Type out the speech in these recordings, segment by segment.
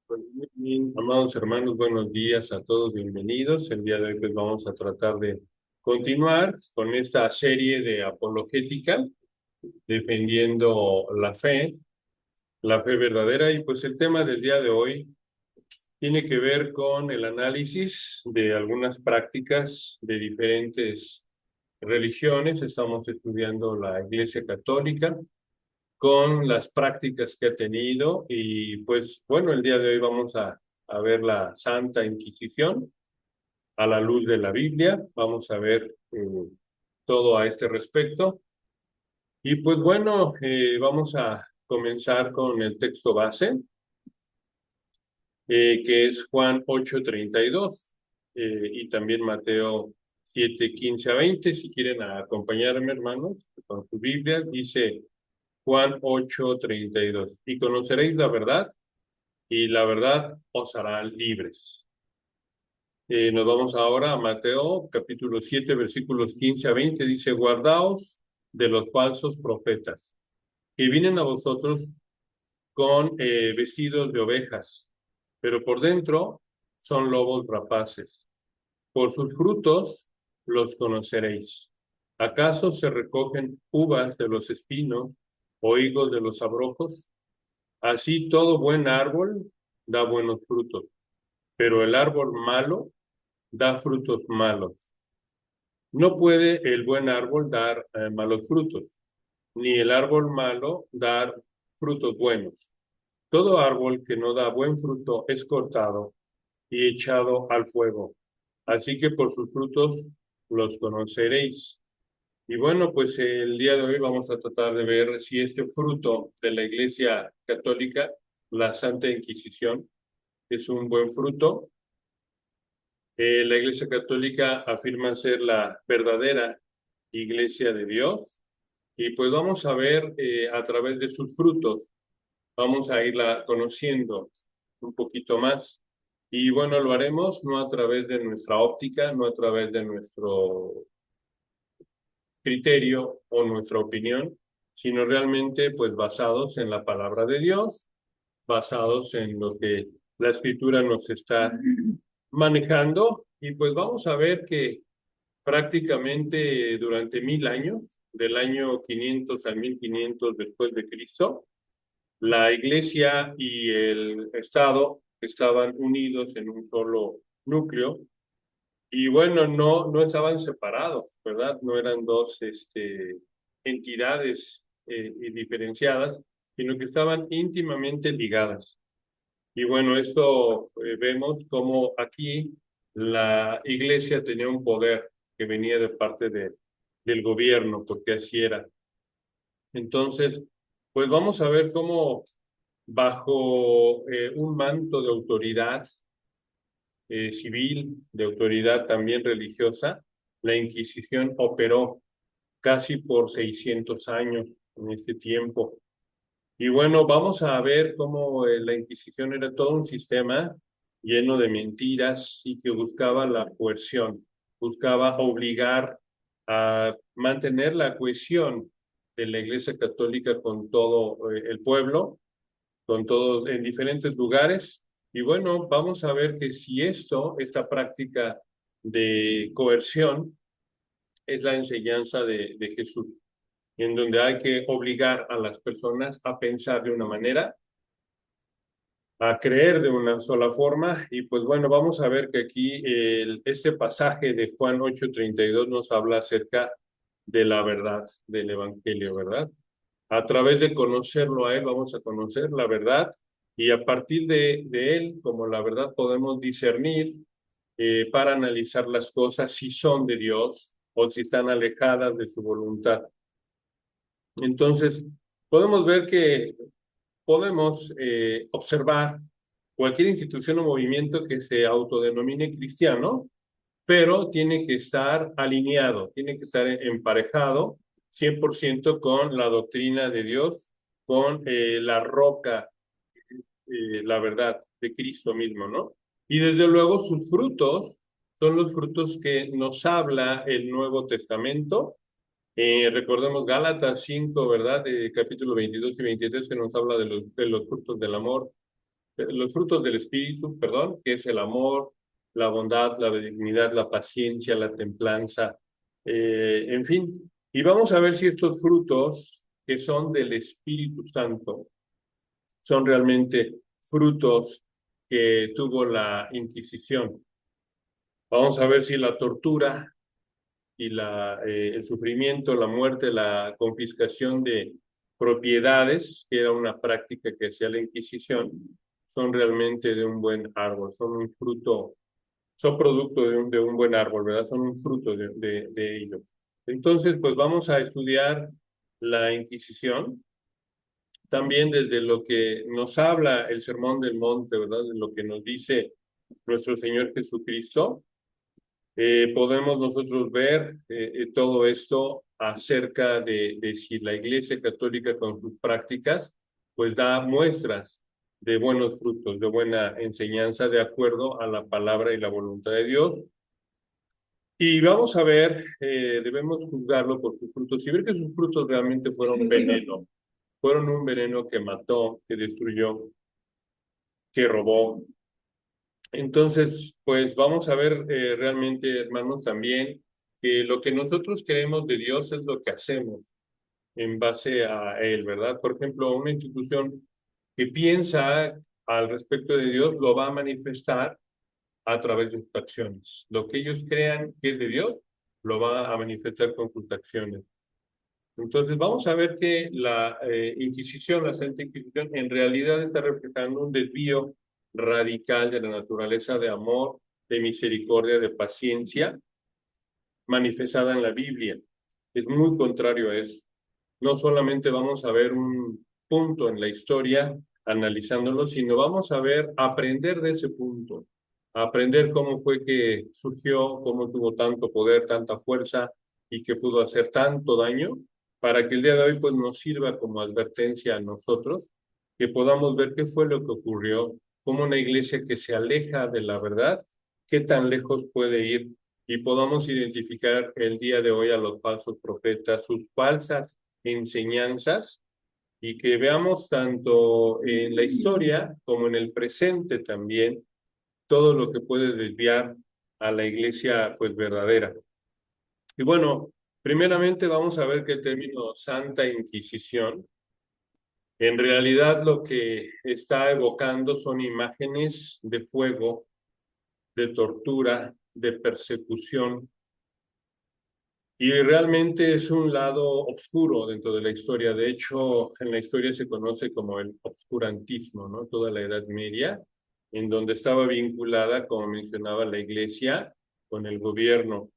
Pues muy bien, amados hermanos, buenos días a todos, bienvenidos. El día de hoy pues vamos a tratar de continuar con esta serie de apologética, defendiendo la fe verdadera. Y pues el tema del día de hoy tiene que ver con el análisis de algunas prácticas de diferentes religiones. Estamos estudiando la Iglesia Católica con las prácticas que ha tenido y pues bueno, el día de hoy vamos a ver la Santa Inquisición a la luz de la Biblia, vamos a ver todo a este respecto y pues bueno, vamos a comenzar con el texto base, que es Juan 8:32 y también Mateo 7:15 a 20. Si quieren acompañarme, hermanos, con su Biblia, dice Juan 8:32, y conoceréis la verdad y la verdad os hará libres. Nos vamos ahora a Mateo capítulo 7 versículos 15 a 20. Dice: guardaos de los falsos profetas, que vienen a vosotros con vestidos de ovejas, pero por dentro son lobos rapaces. Por sus frutos los conoceréis. ¿Acaso se recogen uvas de los espinos o higos de los abrojos? Así todo buen árbol da buenos frutos, pero el árbol malo da frutos malos. No puede el buen árbol dar malos frutos, ni el árbol malo dar frutos buenos. Todo árbol que no da buen fruto es cortado y echado al fuego. Así que por sus frutos los conoceréis. Y bueno, pues el día de hoy vamos a tratar de ver si este fruto de la Iglesia Católica, la Santa Inquisición, es un buen fruto. La Iglesia Católica afirma ser la verdadera Iglesia de Dios y pues vamos a ver a través de sus frutos, vamos a irla conociendo un poquito más. Y bueno, lo haremos no a través de nuestra óptica, no a través de nuestro criterio o nuestra opinión, sino realmente pues basados en la palabra de Dios, basados en lo que la Escritura nos está manejando. Y pues vamos a ver que prácticamente durante 1000 años, del año 500 al 1500 después de Cristo, la Iglesia y el Estado estaban unidos en un solo núcleo y bueno, no estaban separados, ¿verdad? No eran dos entidades diferenciadas, sino que estaban íntimamente ligadas. Y bueno, esto vemos como aquí la Iglesia tenía un poder que venía de parte del gobierno, porque así era. Entonces, pues vamos a ver cómo bajo un manto de autoridad civil, de autoridad también religiosa, la Inquisición operó casi por 600 años en este tiempo. Y bueno, vamos a ver cómo la Inquisición era todo un sistema lleno de mentiras y que buscaba la coerción, buscaba obligar a mantener la cohesión de la Iglesia Católica con todo el pueblo, con todos en diferentes lugares. Y bueno, vamos a ver que si esta práctica de coerción es la enseñanza de Jesús, en donde hay que obligar a las personas a pensar de una manera, a creer de una sola forma. Y pues bueno, vamos a ver que aquí este pasaje de Juan 8:32 nos habla acerca de la verdad del Evangelio, ¿verdad? A través de conocerlo a Él, vamos a conocer la verdad y a partir de Él, como la verdad, podemos discernir para analizar las cosas si son de Dios o si están alejadas de su voluntad. Entonces, podemos ver que podemos observar cualquier institución o movimiento que se autodenomine cristiano, pero tiene que estar alineado, tiene que estar emparejado 100% con la doctrina de Dios, con la roca, la verdad de Cristo mismo, ¿no? Y desde luego sus frutos son los frutos que nos habla el Nuevo Testamento. Recordemos Gálatas 5, ¿verdad? Capítulo 22 y 23, que nos habla de los frutos del amor. los frutos del Espíritu, perdón, que es el amor, la bondad, la benignidad, la paciencia, la templanza, en fin. Y vamos a ver si estos frutos que son del Espíritu Santo son realmente frutos que tuvo la Inquisición. Vamos a ver si la tortura y el sufrimiento, la muerte, la confiscación de propiedades, que era una práctica que hacía la Inquisición, son realmente de un buen árbol, son un fruto, son producto de un buen árbol, ¿verdad? Son un fruto de ello. Entonces, pues vamos a estudiar la Inquisición, también desde lo que nos habla el Sermón del Monte, ¿verdad? De lo que nos dice nuestro Señor Jesucristo. Podemos nosotros ver todo esto acerca de si la Iglesia Católica con sus prácticas pues da muestras de buenos frutos, de buena enseñanza de acuerdo a la palabra y la voluntad de Dios. Y vamos a ver, debemos juzgarlo por sus frutos y ver que sus frutos realmente fueron veneno, fueron un veneno que mató, que destruyó, que robó. Entonces, pues vamos a ver realmente, hermanos, también que lo que nosotros queremos de Dios es lo que hacemos en base a Él, ¿verdad? Por ejemplo, una institución que piensa al respecto de Dios lo va a manifestar a través de sus acciones. Lo que ellos crean que es de Dios, lo va a manifestar con sus acciones. Entonces, vamos a ver que la Inquisición, la Santa Inquisición, en realidad está reflejando un desvío radical de la naturaleza de amor, de misericordia, de paciencia, manifestada en la Biblia. Es muy contrario a eso. No solamente vamos a ver un punto en la historia analizándolo, sino vamos a ver, aprender de ese punto, aprender cómo fue que surgió, cómo tuvo tanto poder, tanta fuerza y que pudo hacer tanto daño, para que el día de hoy pues nos sirva como advertencia a nosotros, que podamos ver qué fue lo que ocurrió, cómo una iglesia que se aleja de la verdad, qué tan lejos puede ir y podamos identificar el día de hoy a los falsos profetas, sus falsas enseñanzas y que veamos tanto en la historia como en el presente también todo lo que puede desviar a la iglesia pues verdadera. Y bueno, primeramente vamos a ver que el término Santa Inquisición en realidad lo que está evocando son imágenes de fuego, de tortura, de persecución. Y realmente es un lado oscuro dentro de la historia. De hecho, en la historia se conoce como el obscurantismo, ¿no? Toda la Edad Media, en donde estaba vinculada, como mencionaba, la Iglesia con el gobierno.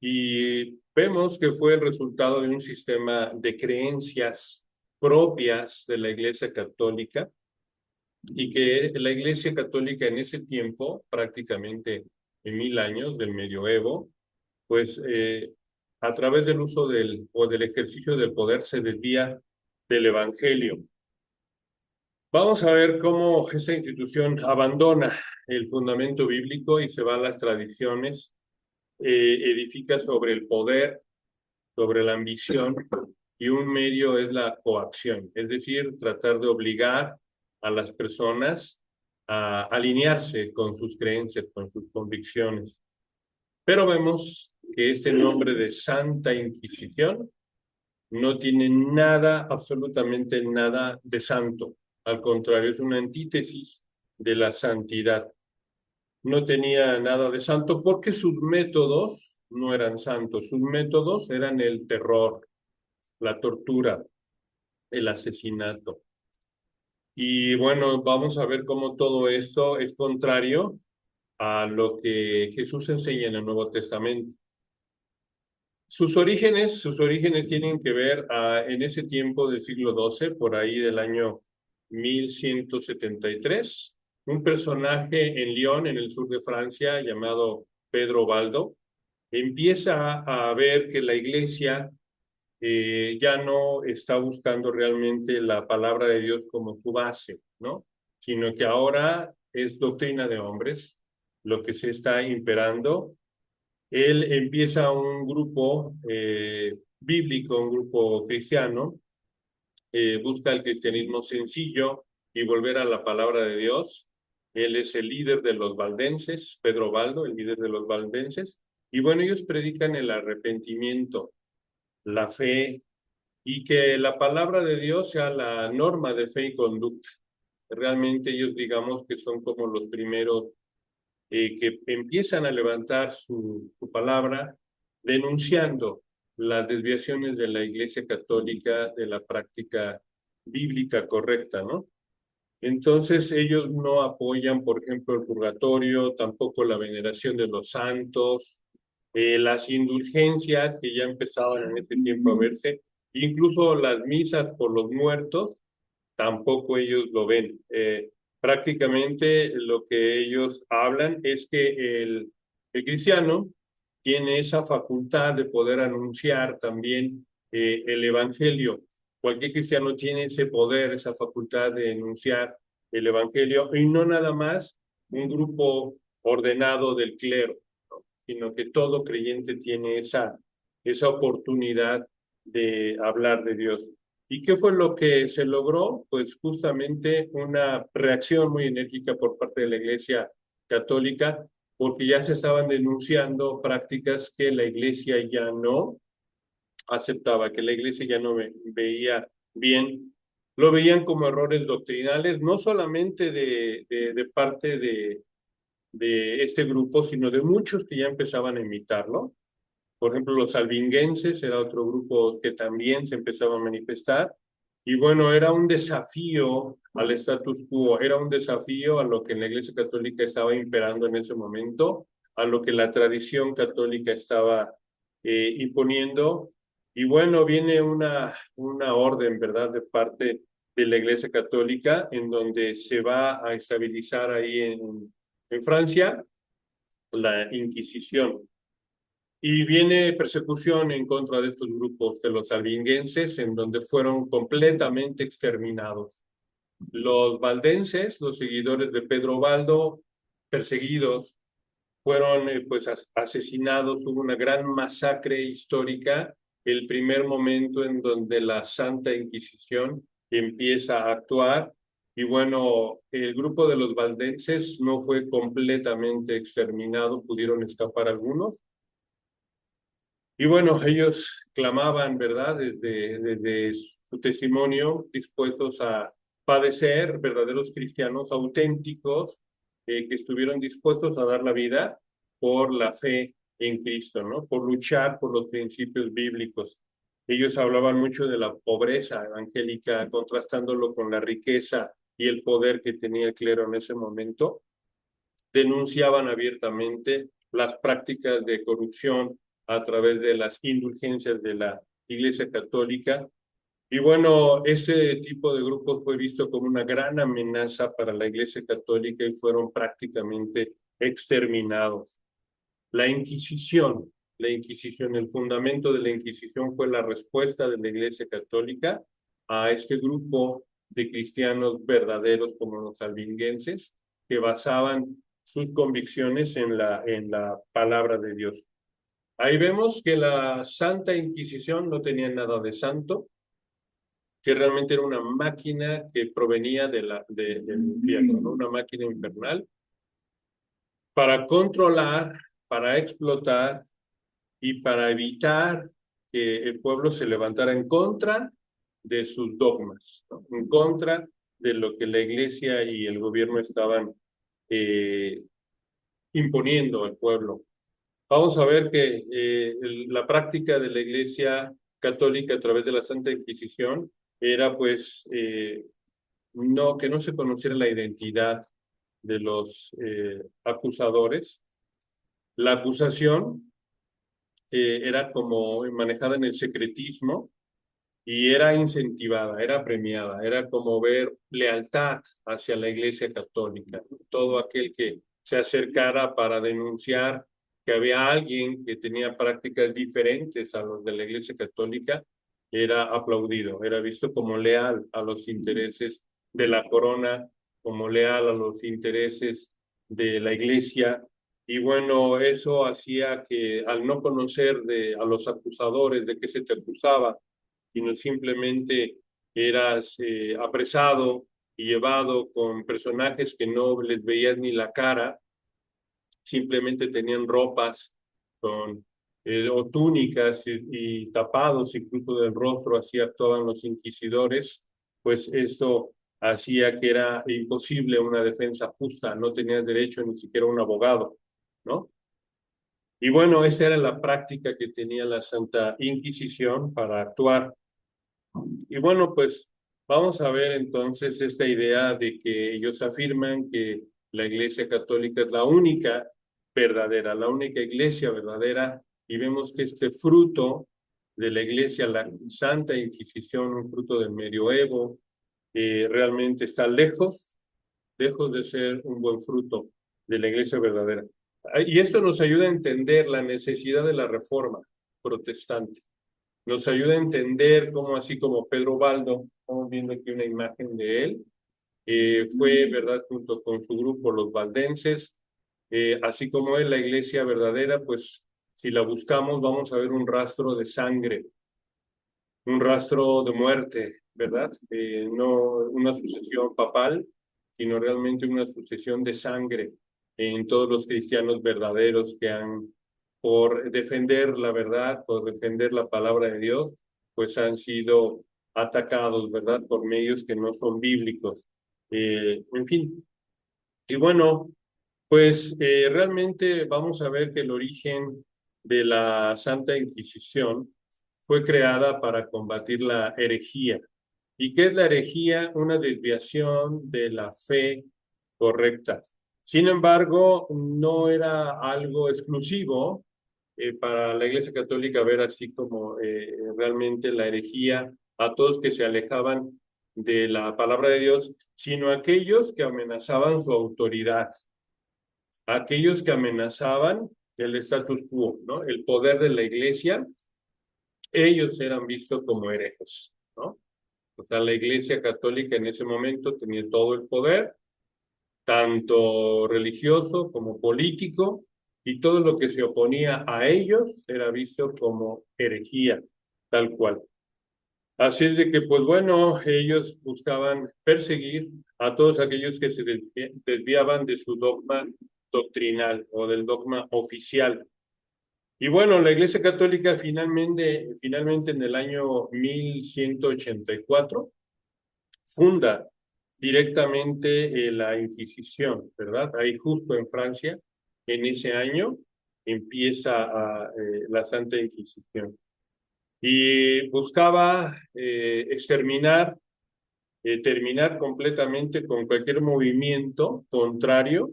Y vemos que fue el resultado de un sistema de creencias propias de la Iglesia Católica y que la Iglesia Católica en ese tiempo, prácticamente en 1000 años del medioevo, pues a través del uso o del ejercicio del poder se desvía del Evangelio. Vamos a ver cómo esta institución abandona el fundamento bíblico y se va a las tradiciones, edifica sobre el poder, sobre la ambición, y un medio es la coacción, es decir, tratar de obligar a las personas a alinearse con sus creencias, con sus convicciones. Pero vemos que este nombre de Santa Inquisición no tiene nada, absolutamente nada de santo. Al contrario, es una antítesis de la santidad. No tenía nada de santo porque sus métodos no eran santos. Sus métodos eran el terror, la tortura, el asesinato. Y bueno, vamos a ver cómo todo esto es contrario a lo que Jesús enseña en el Nuevo Testamento. Sus orígenes tienen que ver en ese tiempo del siglo XII, por ahí del año 1173, un personaje en Lyon, en el sur de Francia, llamado Pedro Baldo, empieza a ver que la iglesia ya no está buscando realmente la palabra de Dios como su base, ¿no? Sino que ahora es doctrina de hombres lo que se está imperando. Él empieza un grupo bíblico, un grupo cristiano, busca el cristianismo sencillo, y volver a la palabra de Dios. Él es el líder de los valdenses, Pedro Baldo, el líder de los valdenses. Y bueno, ellos predican el arrepentimiento, la fe, y que la palabra de Dios sea la norma de fe y conducta. Realmente ellos digamos que son como los primeros que empiezan a levantar su palabra denunciando las desviaciones de la Iglesia Católica de la práctica bíblica correcta, ¿no? Entonces ellos no apoyan, por ejemplo, el purgatorio, tampoco la veneración de los santos, las indulgencias que ya empezaban en este tiempo a verse, incluso las misas por los muertos, tampoco ellos lo ven. Prácticamente lo que ellos hablan es que el cristiano tiene esa facultad de poder anunciar también el evangelio. Cualquier cristiano tiene ese poder, esa facultad de anunciar el evangelio, y no nada más un grupo ordenado del clero, ¿no? Sino que todo creyente tiene esa oportunidad de hablar de Dios. ¿Y qué fue lo que se logró? Pues justamente una reacción muy enérgica por parte de la Iglesia Católica, porque ya se estaban denunciando prácticas que la Iglesia ya no aceptaba, que la Iglesia ya no veía bien. Lo veían como errores doctrinales, no solamente de parte de este grupo, sino de muchos que ya empezaban a imitarlo. Por ejemplo, los albinguenses era otro grupo que también se empezaba a manifestar. Y bueno, era un desafío al status quo, era un desafío a lo que en la Iglesia Católica estaba imperando en ese momento, a lo que la tradición católica estaba imponiendo. Y bueno, viene una orden, ¿verdad?, de parte de la Iglesia Católica, en donde se va a estabilizar ahí en Francia la Inquisición. Y viene persecución en contra de estos grupos de los albinguenses, en donde fueron completamente exterminados. Los valdenses, los seguidores de Pedro Baldo, perseguidos, fueron pues asesinados. Hubo una gran masacre histórica, el primer momento en donde la Santa Inquisición empieza a actuar. Y bueno, el grupo de los valdenses no fue completamente exterminado, pudieron escapar algunos. Y bueno, ellos clamaban, ¿verdad?, desde su testimonio, dispuestos a padecer, verdaderos cristianos auténticos, que estuvieron dispuestos a dar la vida por la fe en Cristo, ¿no? Por luchar por los principios bíblicos. Ellos hablaban mucho de la pobreza evangélica, contrastándolo con la riqueza y el poder que tenía el clero en ese momento. Denunciaban abiertamente las prácticas de corrupción a través de las indulgencias de la Iglesia Católica. Y bueno, ese tipo de grupos fue visto como una gran amenaza para la Iglesia Católica y fueron prácticamente exterminados. La Inquisición, el fundamento de la Inquisición fue la respuesta de la Iglesia Católica a este grupo de cristianos verdaderos como los albinguenses, que basaban sus convicciones en la palabra de Dios. Ahí vemos que la Santa Inquisición no tenía nada de santo, que realmente era una máquina que provenía del infierno, ¿no? Una máquina infernal para controlar, para explotar y para evitar que el pueblo se levantara en contra de sus dogmas, ¿no? En contra de lo que la iglesia y el gobierno estaban eh, imponiendo al pueblo. Vamos a ver que la práctica de la Iglesia Católica a través de la Santa Inquisición era pues que no se conociera la identidad de los acusadores. La acusación era como manejada en el secretismo y era incentivada, era premiada, era como ver lealtad hacia la Iglesia Católica. Todo aquel que se acercara para denunciar que había alguien que tenía prácticas diferentes a los de la Iglesia Católica, era aplaudido, era visto como leal a los intereses de la corona, como leal a los intereses de la Iglesia. Y bueno, eso hacía que al no conocer a los acusadores, de qué se te acusaba, sino simplemente eras apresado y llevado con personajes que no les veías ni la cara, simplemente tenían ropas con, o túnicas y tapados incluso del rostro, así actuaban los inquisidores, pues esto hacía que era imposible una defensa justa, no tenías derecho ni siquiera a un abogado, ¿no? Y bueno, esa era la práctica que tenía la Santa Inquisición para actuar. Y bueno, pues vamos a ver entonces esta idea de que ellos afirman que la Iglesia Católica es la única verdadera, la única iglesia verdadera, y vemos que este fruto de la Iglesia, la Santa Inquisición, un fruto del medioevo, realmente está lejos de ser un buen fruto de la Iglesia verdadera. Y esto nos ayuda a entender la necesidad de la reforma protestante. Nos ayuda a entender cómo, así como Pedro Baldo, estamos viendo aquí una imagen de él, fue, ¿verdad?, junto con su grupo, los valdenses, así como es la iglesia verdadera, pues si la buscamos vamos a ver un rastro de sangre, un rastro de muerte, ¿verdad? No una sucesión papal, sino realmente una sucesión de sangre en todos los cristianos verdaderos que han, por defender la verdad, por defender la palabra de Dios, pues han sido atacados, ¿verdad? Por medios que no son bíblicos. En fin, y bueno, pues realmente vamos a ver que el origen de la Santa Inquisición fue creada para combatir la herejía. ¿Y qué es la herejía? Una desviación de la fe correcta. Sin embargo, no era algo exclusivo para la Iglesia Católica ver así como realmente la herejía a todos que se alejaban de la palabra de Dios, sino aquellos que amenazaban su autoridad, aquellos que amenazaban el status quo, ¿no? El poder de la Iglesia, ellos eran vistos como herejes, ¿no? O sea, la Iglesia Católica en ese momento tenía todo el poder, tanto religioso como político, y todo lo que se oponía a ellos era visto como herejía, tal cual. Así es de que, pues bueno, ellos buscaban perseguir a todos aquellos que se desviaban de su dogma doctrinal o del dogma oficial. Y bueno, la Iglesia Católica finalmente en el año 1184 funda directamente la Inquisición, ¿verdad? Ahí justo en Francia, en ese año, empieza la Santa Inquisición. Y buscaba terminar completamente con cualquier movimiento contrario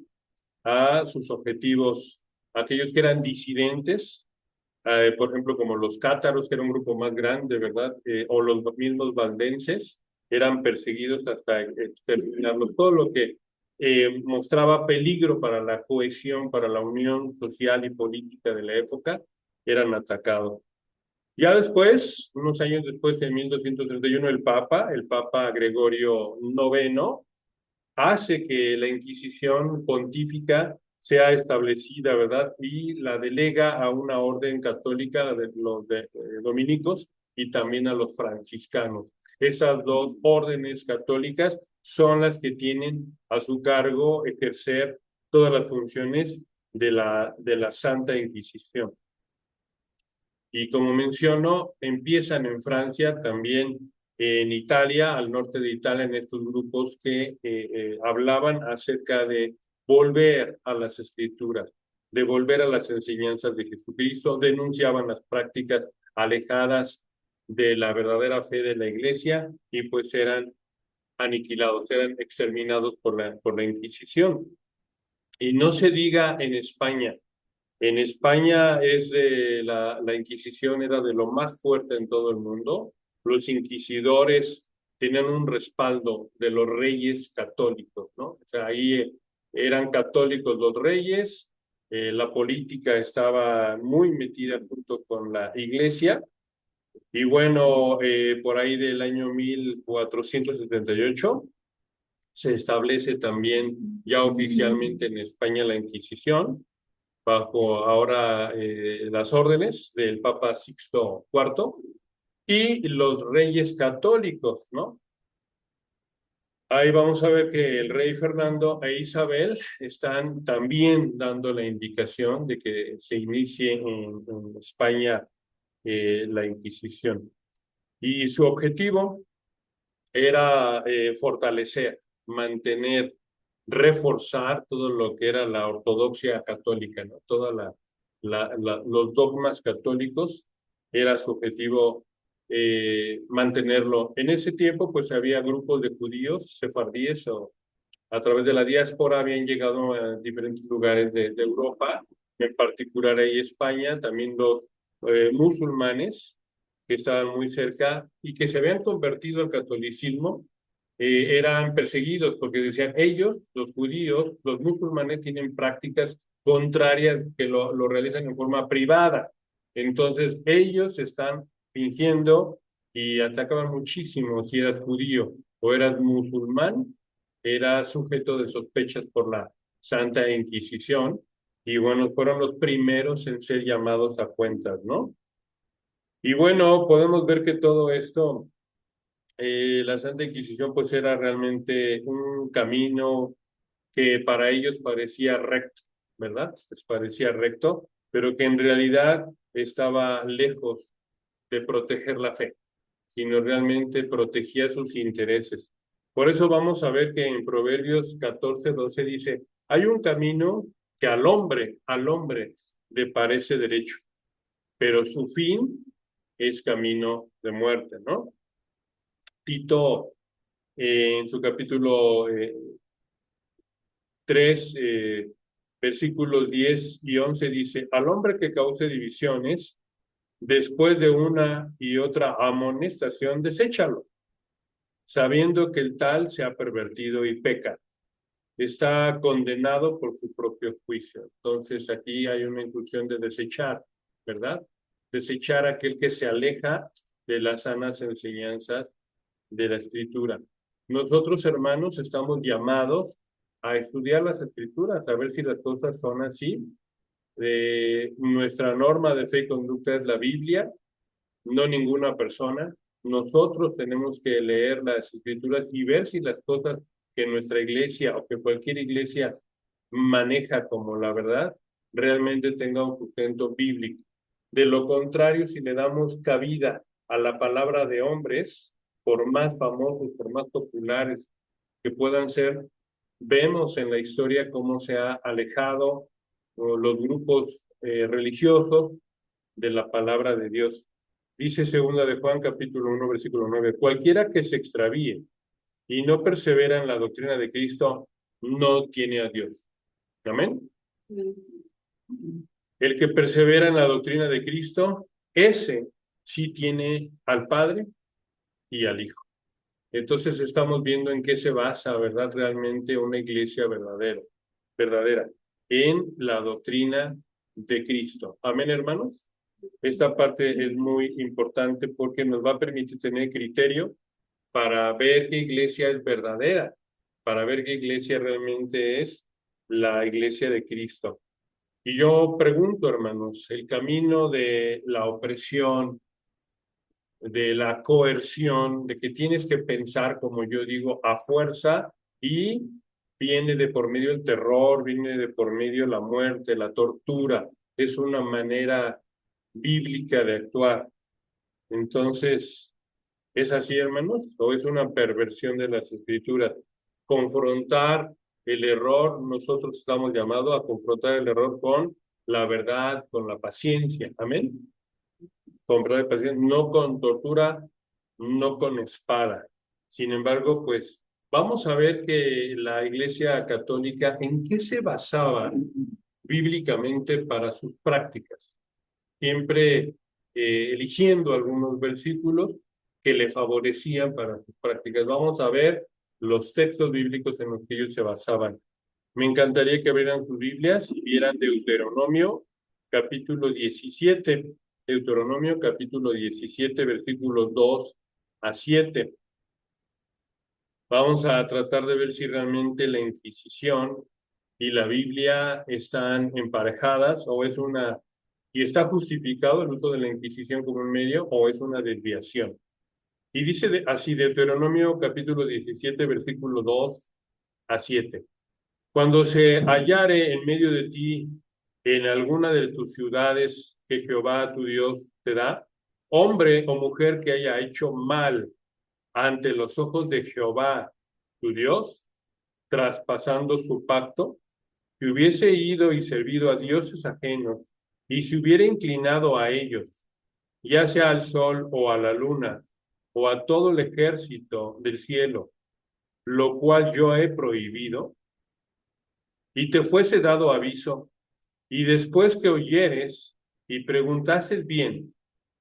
a sus objetivos, aquellos que eran disidentes, por ejemplo, como los cátaros, que era un grupo más grande, ¿verdad? O los mismos valdenses, eran perseguidos hasta exterminarlos. Todo lo que mostraba peligro para la cohesión, para la unión social y política de la época, eran atacados. Ya después, unos años después, en 1231, el Papa Gregorio IX, hace que la Inquisición pontífica sea establecida, ¿verdad? Y la delega a una orden católica, de los dominicos, y también a los franciscanos. Esas dos órdenes católicas son las que tienen a su cargo ejercer todas las funciones de la Santa Inquisición. Y como menciono, empiezan en Francia, también en Italia, al norte de Italia, en estos grupos que hablaban acerca de volver a las escrituras, de volver a las enseñanzas de Jesucristo, denunciaban las prácticas alejadas de la verdadera fe de la Iglesia y pues eran aniquilados, eran exterminados por la Inquisición. Y no se diga en España. En España la Inquisición era de lo más fuerte en todo el mundo. Los inquisidores tenían un respaldo de los reyes católicos, ¿no? O sea, ahí eran católicos los reyes, la política estaba muy metida junto con la iglesia, y bueno, por ahí del año 1478 se establece también ya oficialmente en España la Inquisición, bajo ahora las órdenes del Papa Sixto IV y los reyes católicos, ¿no? Ahí vamos a ver que el rey Fernando e Isabel están también dando la indicación de que se inicie en España la Inquisición. Y su objetivo era fortalecer, mantener, reforzar todo lo que era la ortodoxia católica, ¿no? Toda los dogmas católicos era su objetivo mantenerlo. En ese tiempo, pues había grupos de judíos, sefardíes, o a través de la diáspora habían llegado a diferentes lugares de Europa, en particular ahí España, también los musulmanes que estaban muy cerca y que se habían convertido al catolicismo, eran perseguidos porque decían ellos, los judíos, los musulmanes tienen prácticas contrarias que lo realizan en forma privada. Entonces ellos están fingiendo y atacaban muchísimo si eras judío o eras musulmán, era sujeto de sospechas por la Santa Inquisición y bueno, fueron los primeros en ser llamados a cuentas, ¿no? Y bueno, podemos ver que todo esto, la Santa Inquisición pues era realmente un camino que para ellos parecía recto, ¿verdad? Les parecía recto, pero que en realidad estaba lejos de proteger la fe, sino realmente protegía sus intereses. Por eso vamos a ver que en Proverbios 14:12 dice, hay un camino que al hombre le parece derecho, pero su fin es camino de muerte, ¿no? Tito, en su capítulo 3, versículos 10 y 11 dice, al hombre que cause divisiones, después de una y otra amonestación, deséchalo, sabiendo que el tal se ha pervertido y peca. Está condenado por su propio juicio. Entonces aquí hay una inclusión de desechar, ¿verdad? Desechar a aquel que se aleja de las sanas enseñanzas de la Escritura. Nosotros, hermanos, estamos llamados a estudiar las Escrituras, a ver si las cosas son así. Nuestra norma de fe y conducta es la Biblia, no ninguna persona. Nosotros tenemos que leer las Escrituras y ver si las cosas que nuestra iglesia o que cualquier iglesia maneja como la verdad realmente tenga un sustento bíblico. De lo contrario, si le damos cabida a la palabra de hombres, por más famosos, por más populares que puedan ser, vemos en la historia cómo se ha alejado los grupos religiosos de la palabra de Dios. Dice segunda de Juan, capítulo 1, versículo 9, cualquiera que se extravíe y no persevera en la doctrina de Cristo, no tiene a Dios. Amén. El que persevera en la doctrina de Cristo, ese sí tiene al Padre y al Hijo. Entonces estamos viendo en qué se basa, ¿verdad? Realmente una iglesia verdadera, en la doctrina de Cristo. Amén, hermanos. Esta parte es muy importante porque nos va a permitir tener criterio para ver qué iglesia es verdadera, para ver qué iglesia realmente es la iglesia de Cristo. Y yo pregunto, hermanos, el camino de la opresión, de la coerción, de que tienes que pensar, como yo digo, a fuerza y viene de por medio el terror, viene de por medio la muerte, la tortura, es una manera bíblica de actuar. Entonces, ¿es así, hermanos? ¿O es una perversión de las escrituras? Confrontar el error, nosotros estamos llamados a confrontar el error con la verdad, con la paciencia. Amén. Con verdad y paciencia, no con tortura, no con espada. Sin embargo, pues vamos a ver que la Iglesia Católica, ¿en qué se basaba bíblicamente para sus prácticas? Siempre eligiendo algunos versículos que le favorecían para sus prácticas. Vamos a ver los textos bíblicos en los que ellos se basaban. Me encantaría que abrieran sus Biblias y vieran Deuteronomio capítulo 17. Deuteronomio capítulo 17, versículos 2 a 7. Vamos a tratar de ver si realmente la Inquisición y la Biblia están emparejadas o es una, y está justificado el uso de la Inquisición como un medio o es una desviación. Y dice así, Deuteronomio capítulo 17, versículo 2 a 7. Cuando se hallare en medio de ti, en alguna de tus ciudades que Jehová tu Dios te da, hombre o mujer que haya hecho mal ante los ojos de Jehová tu Dios, traspasando su pacto, que hubiese ido y servido a dioses ajenos, y se hubiera inclinado a ellos, ya sea al sol o a la luna, o a todo el ejército del cielo, lo cual yo he prohibido, y te fuese dado aviso, y después que oyeres y preguntases bien,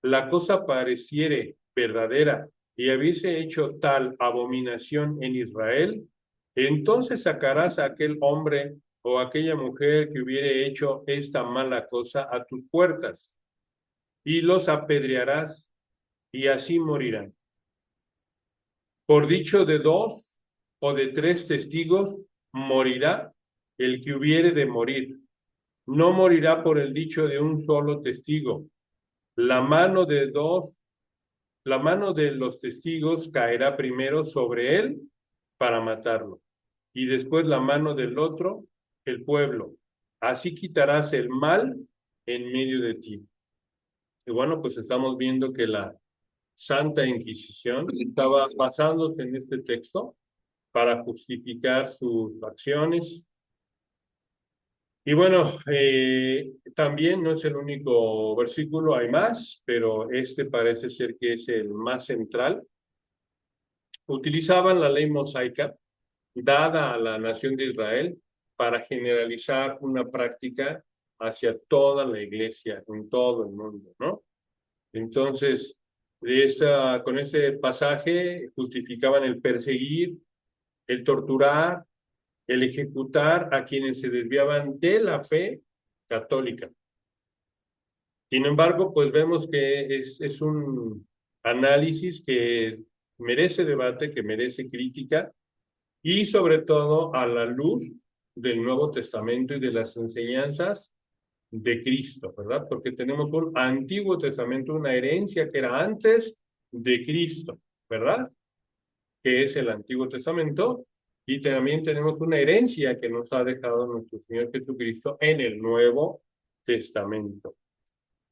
la cosa pareciere verdadera, y hubiese hecho tal abominación en Israel, entonces sacarás a aquel hombre o aquella mujer que hubiere hecho esta mala cosa a tus puertas, y los apedrearás, y así morirán. Por dicho de dos o de tres testigos, morirá el que hubiere de morir. No morirá por el dicho de un solo testigo. La mano de dos, la mano de los testigos caerá primero sobre él para matarlo, y después la mano del otro, el pueblo. Así quitarás el mal en medio de ti. Y bueno, pues estamos viendo que la Santa Inquisición estaba basándose en este texto para justificar sus acciones. Y bueno, también no es el único versículo, hay más, pero este parece ser que es el más central. Utilizaban la ley mosaica dada a la nación de Israel para generalizar una práctica hacia toda la iglesia en todo el mundo, ¿no? Entonces, con este pasaje justificaban el perseguir, el torturar, el ejecutar a quienes se desviaban de la fe católica. Sin embargo, pues vemos que es un análisis que merece debate, que merece crítica, y sobre todo a la luz del Nuevo Testamento y de las enseñanzas de Cristo, ¿verdad? Porque tenemos un Antiguo Testamento, una herencia que era antes de Cristo, ¿verdad? Que es el Antiguo Testamento, y también tenemos una herencia que nos ha dejado nuestro Señor Jesucristo en el Nuevo Testamento.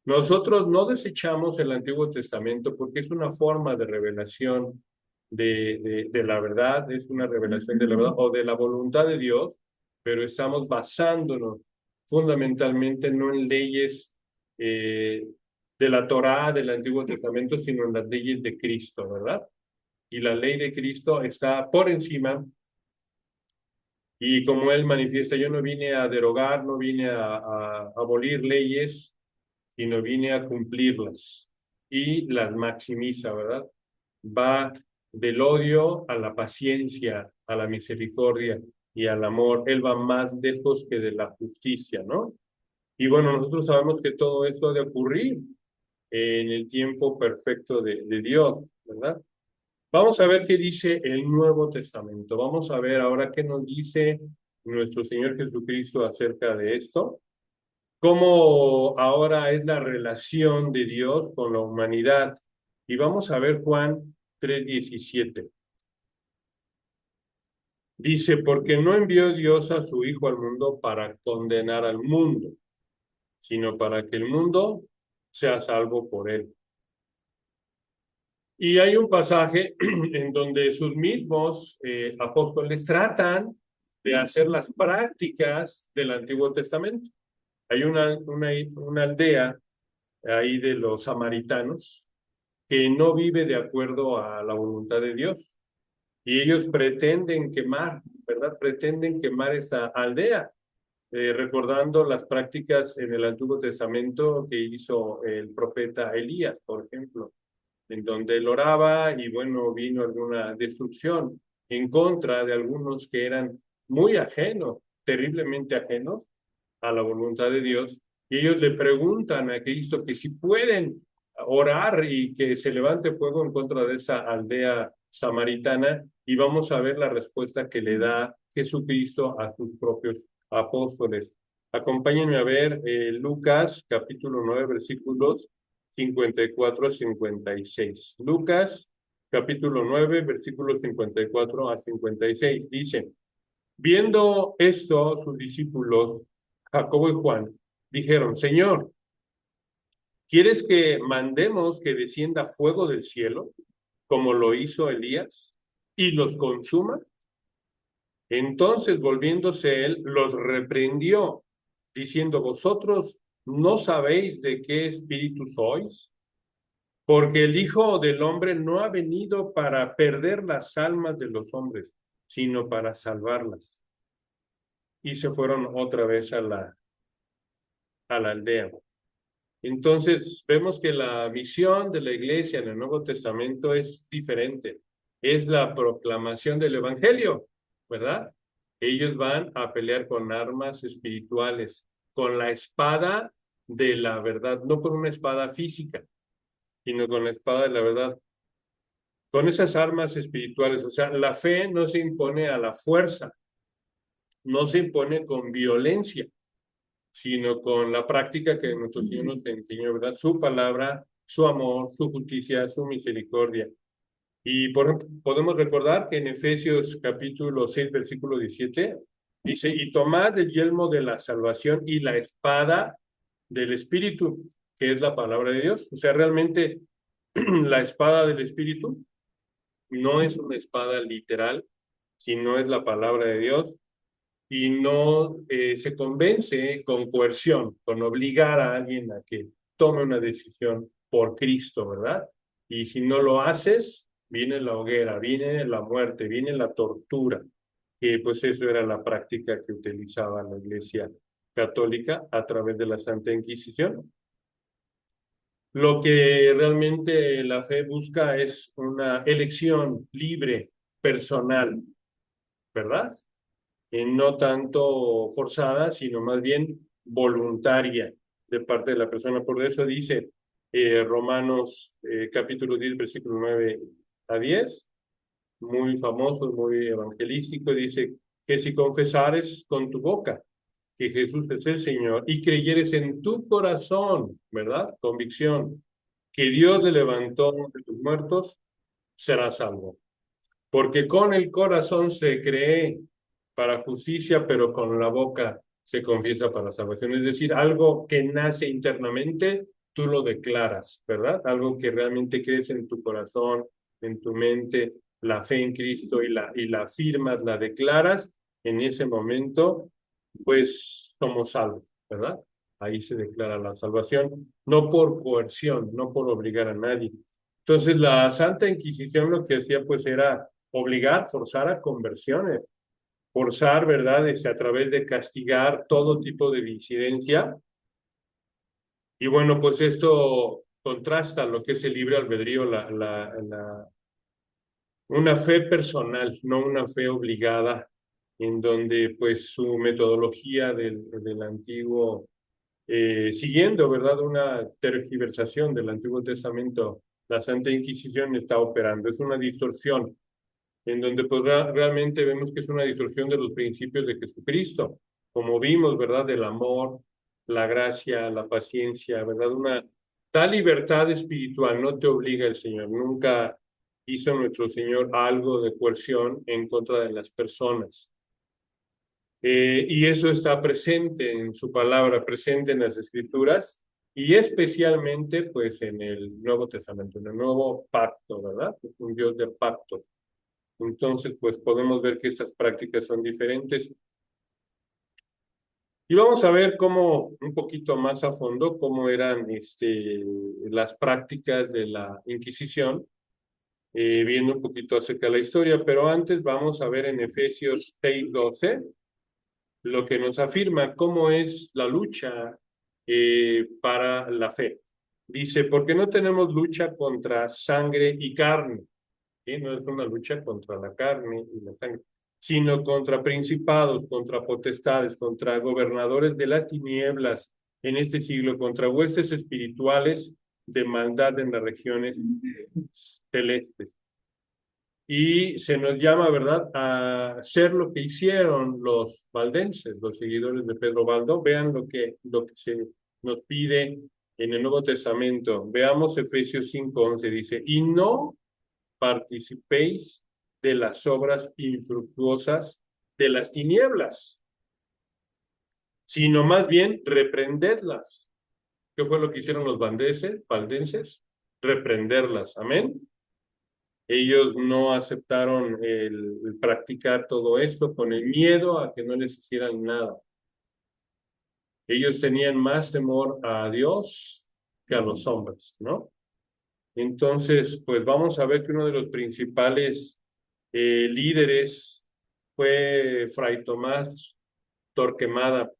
Nosotros no desechamos el Antiguo Testamento porque es una forma de revelación de la verdad, es una revelación de la verdad o de la voluntad de Dios, pero estamos basándonos fundamentalmente no en leyes de la Torá del Antiguo Testamento, sino en las leyes de Cristo, ¿verdad? Y la ley de Cristo está por encima, y como él manifiesta, yo no vine a derogar, no vine a abolir leyes, sino vine a cumplirlas, y las maximiza, ¿verdad? Va del odio a la paciencia, a la misericordia y al amor. Él va más lejos que de la justicia, ¿no? Y bueno, nosotros sabemos que todo esto ha de ocurrir en el tiempo perfecto de Dios, ¿verdad? Vamos a ver qué dice el Nuevo Testamento. Vamos a ver ahora qué nos dice nuestro Señor Jesucristo acerca de esto. Cómo ahora es la relación de Dios con la humanidad. Y vamos a ver Juan 3:17. Dice, porque no envió Dios a su Hijo al mundo para condenar al mundo, sino para que el mundo sea salvo por él. Y hay un pasaje en donde sus mismos apóstoles tratan de hacer las prácticas del Antiguo Testamento. Hay una aldea ahí de los samaritanos que no vive de acuerdo a la voluntad de Dios. Y ellos pretenden quemar, ¿verdad? Pretenden quemar esta aldea, recordando las prácticas en el Antiguo Testamento que hizo el profeta Elías, por ejemplo, en donde él oraba y bueno, vino alguna destrucción en contra de algunos que eran muy ajenos, terriblemente ajenos a la voluntad de Dios, y ellos le preguntan a Cristo que si pueden orar y que se levante fuego en contra de esa aldea samaritana, y vamos a ver la respuesta que le da Jesucristo a sus propios apóstoles. Acompáñenme a ver Lucas capítulo 9 versículos 54 a 56. Lucas capítulo 9, versículos 54 a 56. Dice, viendo esto, sus discípulos, Jacobo y Juan, dijeron, Señor, ¿quieres que mandemos que descienda fuego del cielo, como lo hizo Elías, y los consuma? Entonces, volviéndose él, los reprendió, diciendo, vosotros no sabéis de qué espíritu sois, porque el Hijo del Hombre no ha venido para perder las almas de los hombres, sino para salvarlas. Y se fueron otra vez a la aldea. Entonces, vemos que la misión de la iglesia en el Nuevo Testamento es diferente. Es la proclamación del Evangelio, ¿verdad? Ellos van a pelear con armas espirituales, con la espada de la verdad, no con una espada física, sino con la espada de la verdad, con esas armas espirituales. O sea, la fe no se impone a la fuerza, no se impone con violencia, sino con la práctica que nuestro Señor nos enseñó, ¿verdad? Su palabra, su amor, su justicia, su misericordia. Y por ejemplo, podemos recordar que en Efesios capítulo 6, versículo 17, dice, y tomad el yelmo de la salvación y la espada del Espíritu, que es la palabra de Dios. O sea, realmente la espada del Espíritu no es una espada literal, sino es la palabra de Dios y no se convence con coerción, con obligar a alguien a que tome una decisión por Cristo, ¿verdad? Y si no lo haces, viene la hoguera, viene la muerte, viene la tortura, que pues eso era la práctica que utilizaba la Iglesia Católica a través de la Santa Inquisición. Lo que realmente la fe busca es una elección libre, personal, ¿verdad? No tanto forzada, sino más bien voluntaria de parte de la persona. Por eso dice Romanos capítulo 10, versículo 9 a 10, muy famoso, muy evangelístico, dice que si confesares con tu boca que Jesús es el Señor y creyeres en tu corazón, ¿verdad? Convicción, que Dios le levantó de los muertos, serás salvo. Porque con el corazón se cree para justicia, pero con la boca se confiesa para salvación. Es decir, algo que nace internamente, tú lo declaras, ¿verdad? Algo que realmente crees en tu corazón, en tu mente, la fe en Cristo y la afirmas, la declaras, en ese momento, pues somos salvos, ¿verdad? Ahí se declara la salvación, no por coerción, no por obligar a nadie. Entonces, la Santa Inquisición lo que hacía, pues, era obligar, forzar a conversiones, forzar, ¿verdad? A través de castigar todo tipo de disidencia. Y bueno, pues esto contrasta lo que es el libre albedrío, una fe personal, no una fe obligada, en donde pues su metodología del antiguo, siguiendo, ¿verdad? Una tergiversación del Antiguo Testamento, la Santa Inquisición está operando. Es una distorsión en donde pues realmente vemos que es una distorsión de los principios de Jesucristo, como vimos, ¿verdad? Del amor, la gracia, la paciencia, ¿verdad? Una tal libertad espiritual no te obliga el Señor, nunca hizo nuestro Señor algo de coerción en contra de las personas. Y eso está presente en su palabra, presente en las Escrituras y especialmente pues en el Nuevo Testamento, en el Nuevo Pacto, ¿verdad? Es un Dios de pacto. Entonces, pues podemos ver que estas prácticas son diferentes. Y vamos a ver cómo, un poquito más a fondo, cómo eran las prácticas de la Inquisición, viendo un poquito acerca de la historia, pero antes vamos a ver en Efesios 6:12 lo que nos afirma cómo es la lucha para la fe. Dice, porque no tenemos lucha contra sangre y carne. ¿Sí? No es una lucha contra la carne y la sangre, sino contra principados, contra potestades, contra gobernadores de las tinieblas en este siglo, contra huestes espirituales de maldad en las regiones celestes. Y se nos llama, ¿verdad?, a hacer lo que hicieron los valdenses, los seguidores de Pedro Baldo. Vean lo que se nos pide en el Nuevo Testamento. Veamos Efesios 5:11, dice, y no participéis de las obras infructuosas de las tinieblas, sino más bien reprendedlas. ¿Qué fue lo que hicieron los valdenses? Reprenderlas. Amén. Ellos no aceptaron el practicar todo esto con el miedo a que no les hicieran nada. Ellos tenían más temor a Dios que a los hombres, ¿no? Entonces, pues vamos a ver que uno de los principales líderes fue Fray Tomás Torquemada.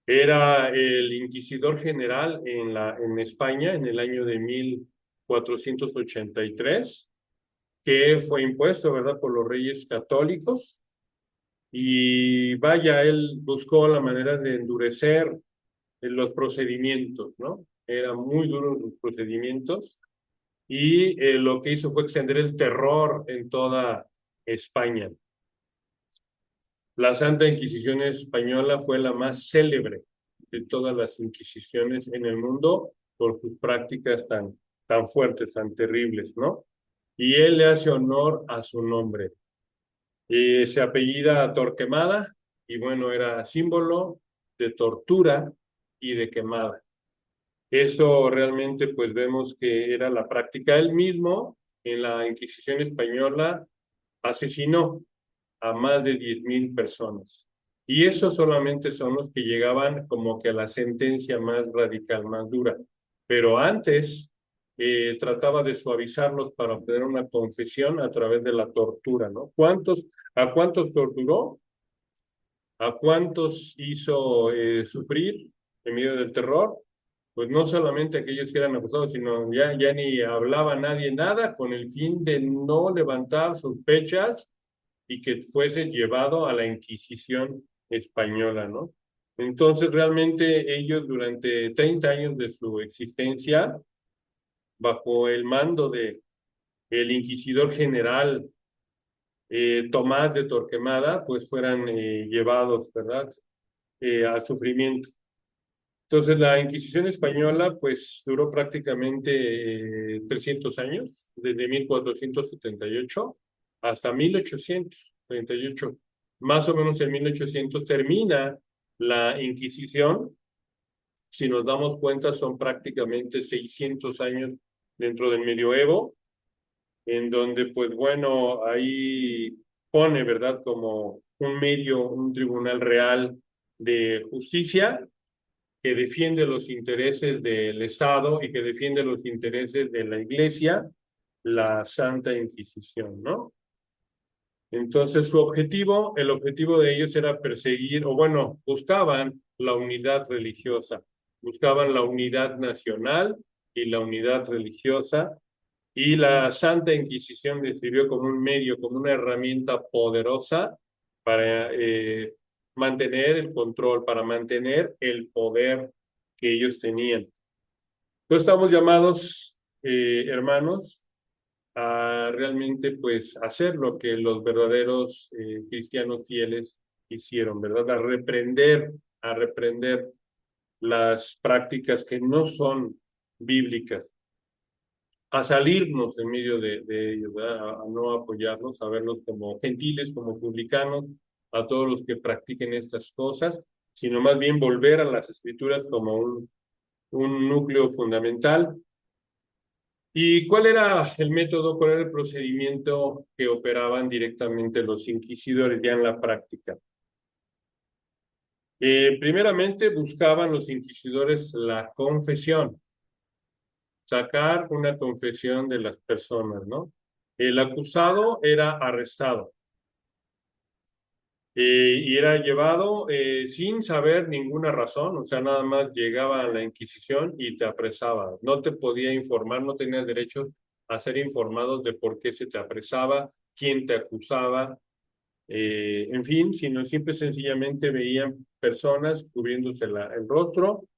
Era el inquisidor general en España en el año de 1483, que fue impuesto, ¿verdad?, por los reyes católicos. Y vaya, él buscó la manera de endurecer los procedimientos, ¿no? Eran muy duros los procedimientos. Y lo que hizo fue extender el terror en toda España. La Santa Inquisición Española fue la más célebre de todas las inquisiciones en el mundo por sus prácticas tan fuertes, tan terribles, ¿no? Y él le hace honor a su nombre. Se apellida Torquemada y bueno, era símbolo de tortura y de quemada. Eso realmente pues vemos que era la práctica. Él mismo en la Inquisición Española asesinó a más de 10,000 personas. Y esos solamente son los que llegaban como que a la sentencia más radical, más dura. Pero antes trataba de suavizarlos para obtener una confesión a través de la tortura, ¿no? ¿A cuántos torturó? ¿A cuántos hizo sufrir en medio del terror? Pues no solamente aquellos que eran acusados, sino ya ni hablaba nadie nada con el fin de no levantar sospechas y que fuese llevado a la Inquisición española, ¿no? Entonces, realmente ellos durante 30 años de su existencia, bajo el mando de el inquisidor general Tomás de Torquemada, pues fueran llevados, ¿verdad?, al sufrimiento. Entonces, la Inquisición española, pues, duró prácticamente 300 años, desde 1478 hasta 1838. Más o menos en 1800 termina la Inquisición. Si nos damos cuenta, son prácticamente 600 años dentro del medioevo, en donde, pues bueno, ahí pone, ¿verdad?, como un medio, un tribunal real de justicia que defiende los intereses del Estado y que defiende los intereses de la Iglesia, la Santa Inquisición, ¿no? Entonces, el objetivo de ellos era perseguir, o bueno, buscaban la unidad religiosa, buscaban la unidad nacional y la unidad religiosa, y la Santa Inquisición les sirvió como un medio, como una herramienta poderosa para mantener el control, para mantener el poder que ellos tenían. Entonces estamos llamados, hermanos, a realmente pues hacer lo que los verdaderos cristianos fieles hicieron, ¿verdad? A reprender las prácticas que no son bíblicas, a salirnos en medio de ellos, ¿verdad? A no apoyarlos, a verlos como gentiles, como publicanos, a todos los que practiquen estas cosas, sino más bien volver a las escrituras como un núcleo fundamental. ¿Y cuál era el método, cuál era el procedimiento que operaban directamente los inquisidores ya en la práctica? Primeramente buscaban los inquisidores la confesión, sacar una confesión de las personas, ¿no? El acusado era arrestado y era llevado sin saber ninguna razón, o sea, nada más llegaba a la Inquisición y te apresaba. No te podía informar, no tenías derecho a ser informados de por qué se te apresaba, quién te acusaba, en fin, sino simple y sencillamente veían personas cubriéndose el rostro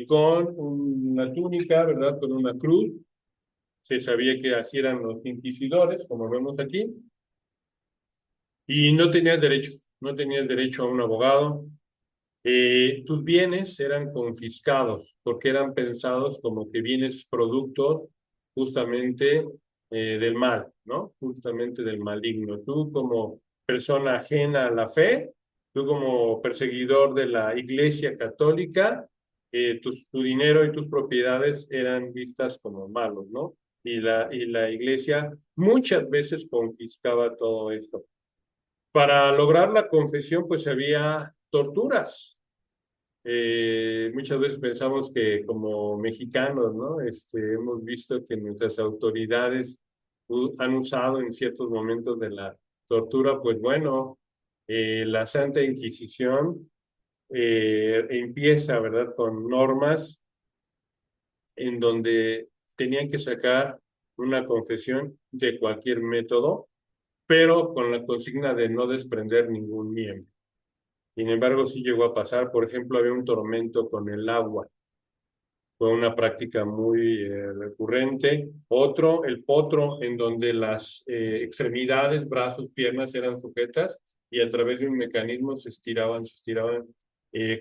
con una túnica, ¿verdad? Con una cruz. Se sabía que así eran los inquisidores, como vemos aquí, y no tenías derecho a un abogado. Tus bienes eran confiscados porque eran pensados como que bienes productos justamente del mal, ¿no? Justamente del maligno. Tú como persona ajena a la fe, tú como perseguidor de la Iglesia Católica, tu dinero y tus propiedades eran vistas como malos, ¿no? Y la Iglesia muchas veces confiscaba todo esto. Para lograr la confesión, pues había torturas. Muchas veces pensamos que como mexicanos, ¿no? Hemos visto que nuestras autoridades han usado en ciertos momentos de la tortura, pues bueno, la Santa Inquisición empieza, ¿verdad?, con normas en donde tenían que sacar una confesión de cualquier método, pero con la consigna de no desprender ningún miembro. Sin embargo, sí llegó a pasar, por ejemplo, había un tormento con el agua. Fue una práctica muy recurrente. Otro, el potro, en donde las extremidades, brazos, piernas eran sujetas y a través de un mecanismo se estiraban,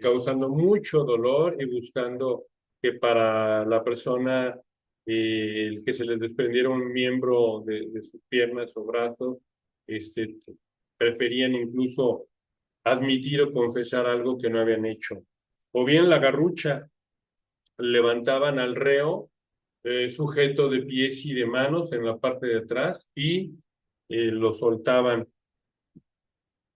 causando mucho dolor y buscando que para la persona el que se les desprendiera un miembro de sus piernas o brazos, preferían incluso admitir o confesar algo que no habían hecho. O bien la garrucha, levantaban al reo sujeto de pies y de manos en la parte de atrás y lo soltaban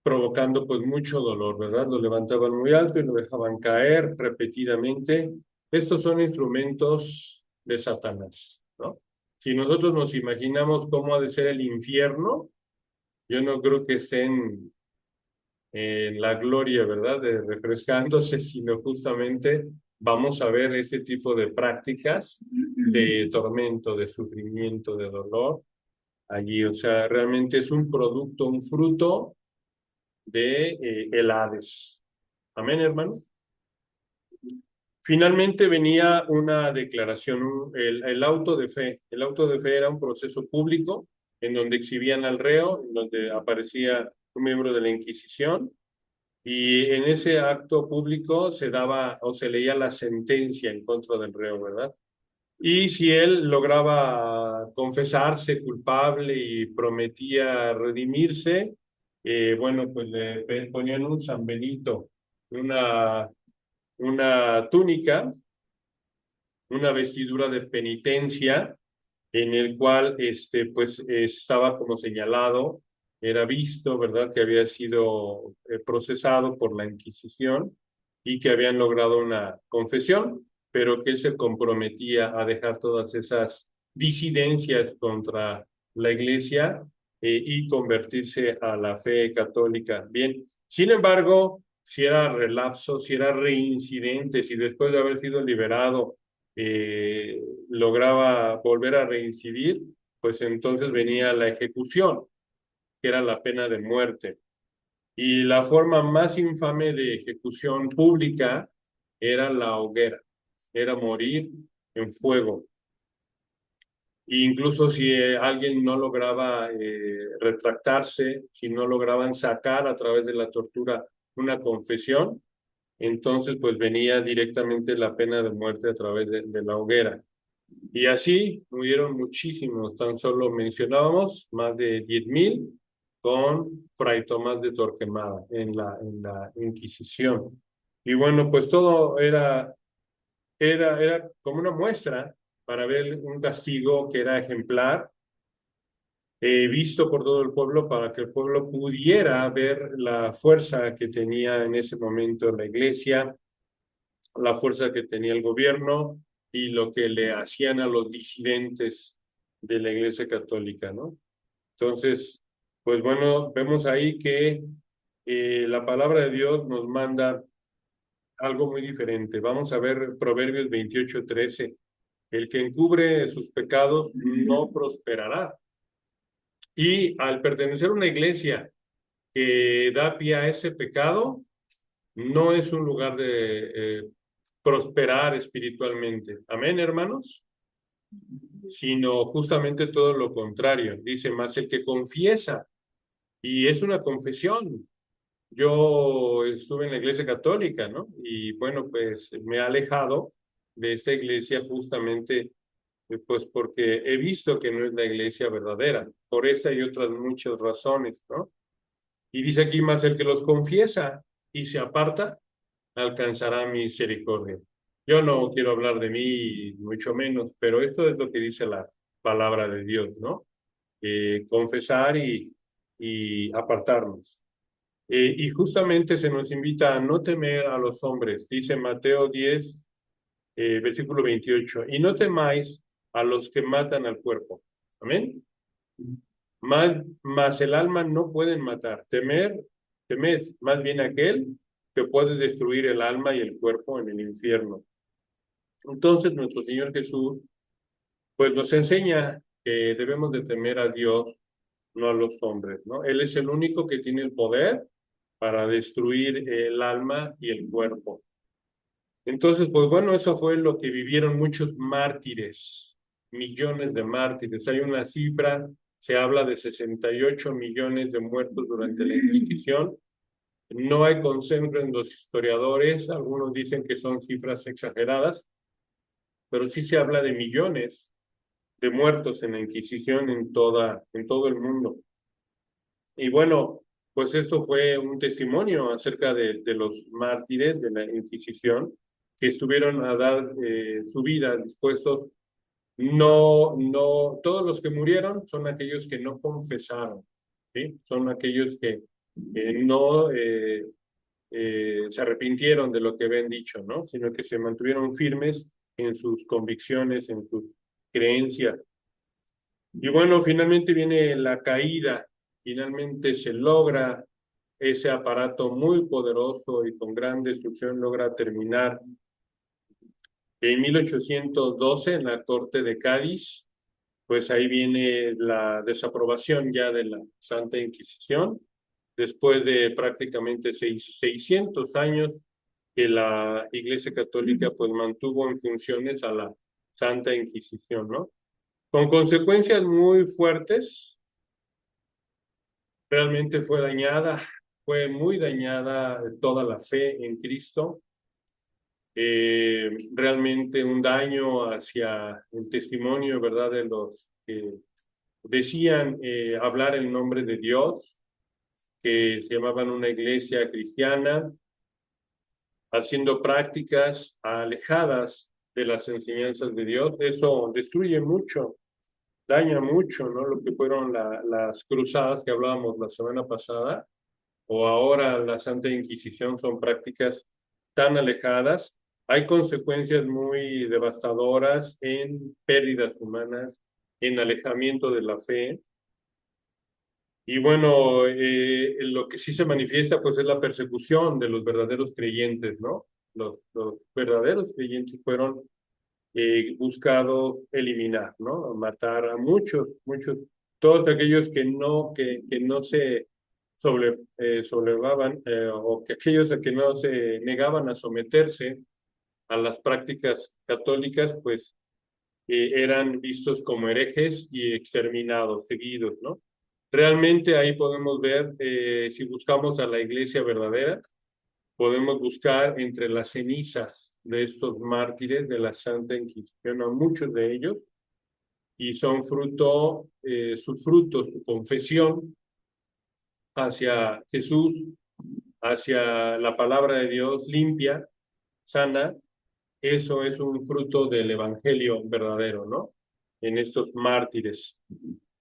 provocando pues mucho dolor, ¿verdad? Lo levantaban muy alto y lo dejaban caer repetidamente. Estos son instrumentos de Satanás, ¿no? Si nosotros nos imaginamos cómo ha de ser el infierno, yo no creo que estén en la gloria, ¿verdad? De refrescándose, sino justamente vamos a ver este tipo de prácticas de tormento, de sufrimiento, de dolor allí. O sea, realmente es un producto, un fruto de el Hades. Amén, hermano. Finalmente venía una declaración, el auto de fe. El auto de fe era un proceso público en donde exhibían al reo, en donde aparecía un miembro de la Inquisición. Y en ese acto público se daba o se leía la sentencia en contra del reo, ¿verdad? Y si él lograba confesarse culpable y prometía redimirse, bueno, pues le ponían un San Benito, una, una túnica, una vestidura de penitencia en el cual pues estaba como señalado, era visto, ¿verdad?, que había sido procesado por la Inquisición y que habían logrado una confesión, pero que él se comprometía a dejar todas esas disidencias contra la Iglesia y convertirse a la fe católica. Bien, sin embargo, si era relapso, si era reincidente, si después de haber sido liberado lograba volver a reincidir, pues entonces venía la ejecución, que era la pena de muerte. Y la forma más infame de ejecución pública era la hoguera, era morir en fuego. E incluso si alguien no lograba retractarse, si no lograban sacar a través de la tortura una confesión, entonces pues venía directamente la pena de muerte a través de la hoguera. Y así murieron muchísimos, tan solo mencionábamos más de 10,000 con Fray Tomás de Torquemada en la Inquisición. Y bueno, pues todo era como una muestra para ver un castigo que era ejemplar, visto por todo el pueblo para que el pueblo pudiera ver la fuerza que tenía en ese momento la iglesia, la fuerza que tenía el gobierno y lo que le hacían a los disidentes de la Iglesia Católica, ¿no? Entonces, pues bueno, vemos ahí que la palabra de Dios nos manda algo muy diferente. Vamos a ver Proverbios 28:13. El que encubre sus pecados no prosperará. Y al pertenecer a una iglesia que da pie a ese pecado, no es un lugar de prosperar espiritualmente. Amén, hermanos. Sino justamente todo lo contrario. Dice más el que confiesa, y es una confesión. Yo estuve en la iglesia católica, ¿no? Y bueno, pues me he alejado de esta iglesia justamente Pues porque he visto que no es la iglesia verdadera, por esta y otras muchas razones, ¿no? Y dice aquí, más el que los confiesa y se aparta, alcanzará misericordia. Yo no quiero hablar de mí, mucho menos, pero esto es lo que dice la palabra de Dios, ¿no? Confesar y apartarnos. Y justamente se nos invita a no temer a los hombres, dice Mateo 10, versículo 28, y no temáis a los que matan al cuerpo. Amén. Mas el alma no pueden matar. Temed más bien aquel que puede destruir el alma y el cuerpo en el infierno. Entonces nuestro Señor Jesús pues nos enseña que debemos de temer a Dios, no a los hombres, ¿no? Él es el único que tiene el poder para destruir el alma y el cuerpo. Entonces, pues bueno, eso fue lo que vivieron muchos mártires, millones de mártires. Hay una cifra, se habla de 68 millones de muertos durante la Inquisición. No hay consenso en los historiadores, algunos dicen que son cifras exageradas, pero sí se habla de millones de muertos en la Inquisición en todo el mundo. Y bueno, pues esto fue un testimonio acerca de los mártires de la Inquisición que estuvieron a dar su vida dispuestos. Todos los que murieron son aquellos que no confesaron, ¿sí? Son aquellos que no se arrepintieron de lo que habían dicho, ¿no? Sino que se mantuvieron firmes en sus convicciones, en sus creencias. Y bueno, finalmente viene la caída, finalmente se logra ese aparato muy poderoso y con gran destrucción logra terminar. En 1812, en la Corte de Cádiz, pues ahí viene la desaprobación ya de la Santa Inquisición, después de prácticamente 600 años que la Iglesia Católica pues mantuvo en funciones a la Santa Inquisición, ¿no? Con consecuencias muy fuertes. Realmente fue muy dañada toda la fe en Cristo, realmente un daño hacia el testimonio, ¿verdad?, de los que decían hablar el nombre de Dios, que se llamaban una iglesia cristiana, haciendo prácticas alejadas de las enseñanzas de Dios. Eso destruye mucho, daña mucho, ¿no? Lo que fueron las cruzadas que hablábamos la semana pasada o ahora la Santa Inquisición son prácticas tan alejadas. Hay consecuencias muy devastadoras en pérdidas humanas, en alejamiento de la fe. Y bueno, lo que sí se manifiesta pues es la persecución de los verdaderos creyentes, ¿no? Los verdaderos creyentes fueron buscados eliminar, ¿no? Matar a muchos, todos aquellos que no se sublevaban o que aquellos que no se negaban a someterse a las prácticas católicas, pues eran vistos como herejes y exterminados, seguidos, ¿no? Realmente ahí podemos ver, si buscamos a la iglesia verdadera, podemos buscar entre las cenizas de estos mártires de la Santa Inquisición a muchos de ellos, y son sus frutos, su confesión hacia Jesús, hacia la palabra de Dios limpia, sana. Eso es un fruto del evangelio verdadero, ¿no? En estos mártires.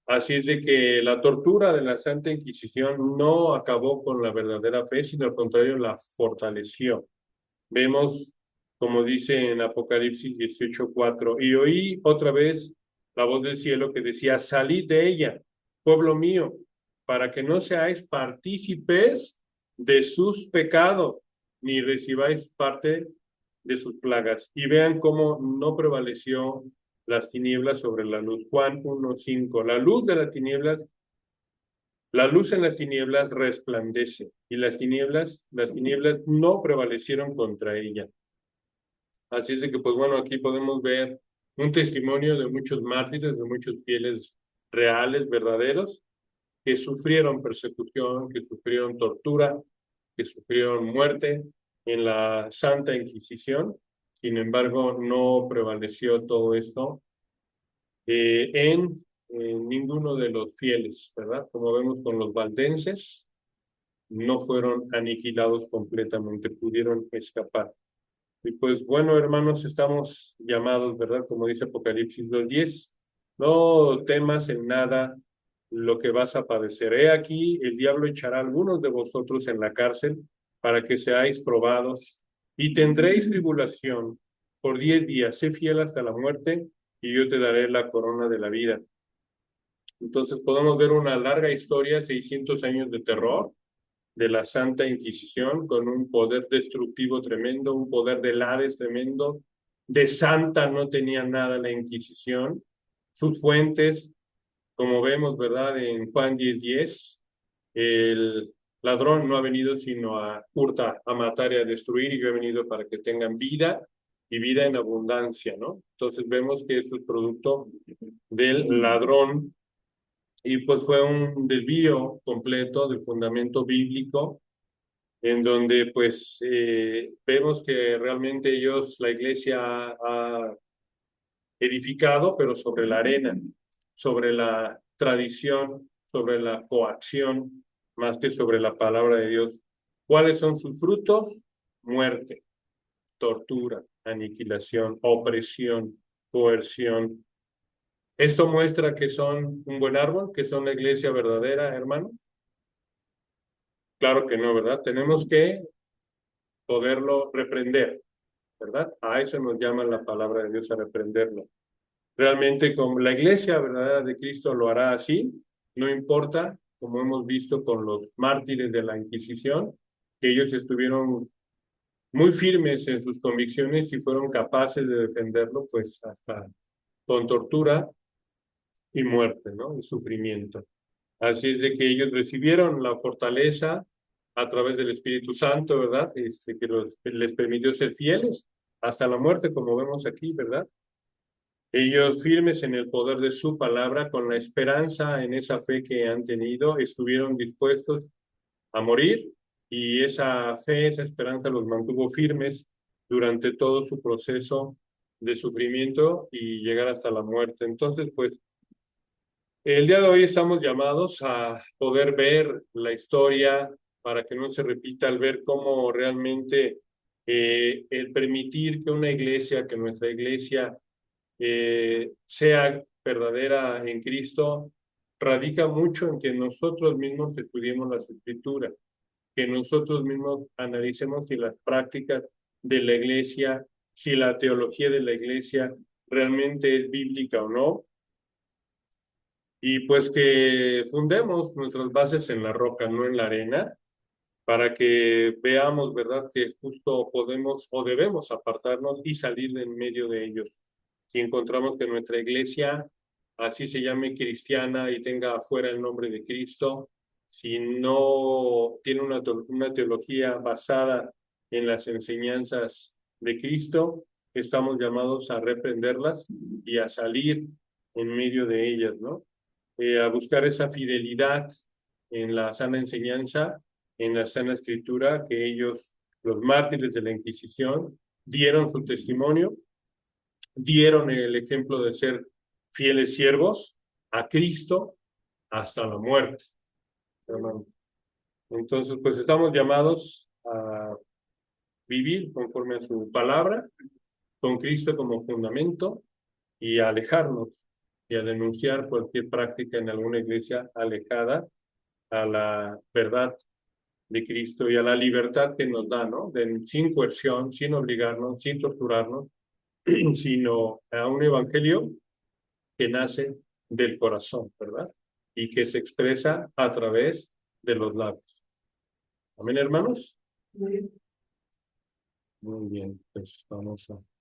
Así es de que la tortura de la Santa Inquisición no acabó con la verdadera fe, sino al contrario, la fortaleció. Vemos, como dice en Apocalipsis 18:4, y oí otra vez la voz del cielo que decía, salid de ella, pueblo mío, para que no seáis partícipes de sus pecados, ni recibáis parte de sus plagas. Y vean cómo no prevaleció las tinieblas sobre la luz. Juan 1:5, la luz en las tinieblas resplandece, y las tinieblas no prevalecieron contra ella. Así es de que, pues bueno, aquí podemos ver un testimonio de muchos mártires, de muchos fieles reales, verdaderos, que sufrieron persecución, que sufrieron tortura, que sufrieron muerte en la Santa Inquisición. Sin embargo, no prevaleció todo esto en ninguno de los fieles, ¿verdad? Como vemos con los valdenses, no fueron aniquilados completamente, pudieron escapar. Y pues bueno, hermanos, estamos llamados, ¿verdad? Como dice Apocalipsis 2:10, no temas en nada lo que vas a padecer. He aquí, el diablo echará a algunos de vosotros en la cárcel para que seáis probados y tendréis tribulación por 10 días. Sé fiel hasta la muerte y yo te daré la corona de la vida. Entonces podemos ver una larga historia, 600 años de terror, de la Santa Inquisición, con un poder destructivo tremendo, un poder del Hades tremendo. De santa no tenía nada la Inquisición. Sus fuentes, como vemos, ¿verdad? En Juan 10:10, el ladrón no ha venido sino a hurtar, a matar y a destruir, y yo he venido para que tengan vida y vida en abundancia, ¿no? Entonces vemos que esto es producto del ladrón y pues fue un desvío completo del fundamento bíblico en donde pues vemos que realmente ellos, la iglesia ha edificado, pero sobre la arena, sobre la tradición, sobre la coacción, más que sobre la palabra de Dios. ¿Cuáles son sus frutos? Muerte, tortura, aniquilación, opresión, coerción. Esto muestra que son un buen árbol, que son la iglesia verdadera, hermano. Claro que no, ¿verdad? Tenemos que poderlo reprender, ¿verdad? A eso nos llama la palabra de Dios, a reprenderlo. Realmente, como la iglesia verdadera de Cristo lo hará así, no importa, como hemos visto con los mártires de la Inquisición, que ellos estuvieron muy firmes en sus convicciones y fueron capaces de defenderlo, pues hasta con tortura y muerte, ¿no? Y sufrimiento. Así es de que ellos recibieron la fortaleza a través del Espíritu Santo, ¿verdad? Que les permitió ser fieles hasta la muerte, como vemos aquí, ¿verdad? Ellos firmes en el poder de su palabra, con la esperanza en esa fe que han tenido, estuvieron dispuestos a morir y esa fe, esa esperanza los mantuvo firmes durante todo su proceso de sufrimiento y llegar hasta la muerte. Entonces, pues, el día de hoy estamos llamados a poder ver la historia para que no se repita, al ver cómo realmente el permitir que una iglesia, que nuestra iglesia sea verdadera en Cristo, radica mucho en que nosotros mismos estudiemos las Escrituras, que nosotros mismos analicemos si las prácticas de la iglesia, si la teología de la iglesia realmente es bíblica o no, y pues que fundemos nuestras bases en la roca, no en la arena, para que veamos, ¿verdad?, que justo podemos o debemos apartarnos y salir de en medio de ellos. Si encontramos que nuestra iglesia, así se llame cristiana y tenga afuera el nombre de Cristo, si no tiene una teología basada en las enseñanzas de Cristo, estamos llamados a reprenderlas y a salir en medio de ellas, ¿no? A buscar esa fidelidad en la sana enseñanza, en la sana escritura, que ellos, los mártires de la Inquisición, dieron su testimonio, dieron el ejemplo de ser fieles siervos a Cristo hasta la muerte, hermano. Entonces, pues estamos llamados a vivir conforme a su palabra, con Cristo como fundamento, y a alejarnos y a denunciar cualquier práctica en alguna iglesia alejada a la verdad de Cristo y a la libertad que nos da, ¿no? Sin coerción, sin obligarnos, sin torturarnos, sino a un evangelio que nace del corazón, ¿verdad? Y que se expresa a través de los labios. Amén, hermanos. Muy bien, pues vamos a